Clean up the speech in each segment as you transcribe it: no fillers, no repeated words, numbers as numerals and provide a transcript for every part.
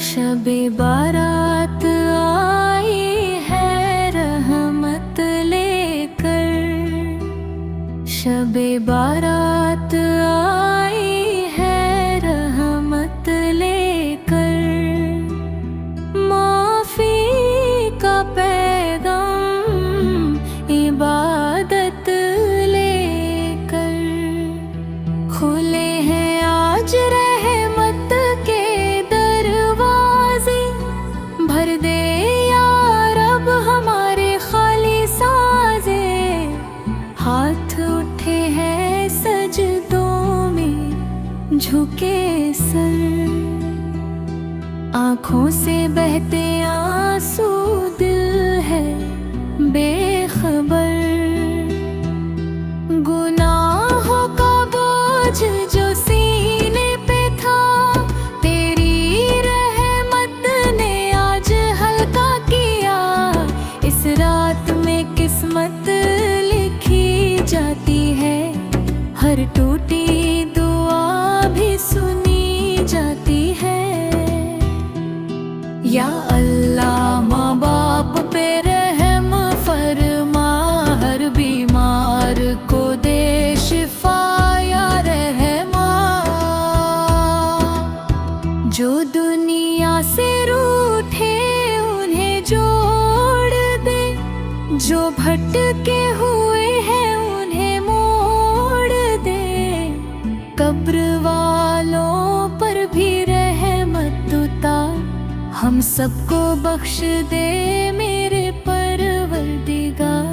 शबे बारात आई है रहमत लेकर, शबे बारात आई है रहमत लेकर, माफी का पैगाम इबादत लेकर। खुले हैं आज रहमत के दरवाजे, भर दे या रब हमारे खाली साजे। हाथ उठे हैं सजदों में झुके सर, आँखों से बहते आंसू, दिल है बेखबर। गुनाहों का बोझ जो सीने पे था, तेरी रहमत ने आज हल्का किया। इस रात में किस्मत लिखी जाती है, हर टूटी दुआ भी सुनी जाती है। या अल्लाह माँ बाप पे रहम फरमा, हर बीमार को दे शिफा या रहमान। जो दुनिया से रूठे उन्हें जोड़ दे, जो भटके हुए हैं उन्हें मोड़ दे। कब्र वालों पर भी रहमत उतार, हम सबको बख्श दे मेरे परवरदिगार।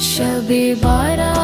शबे बारात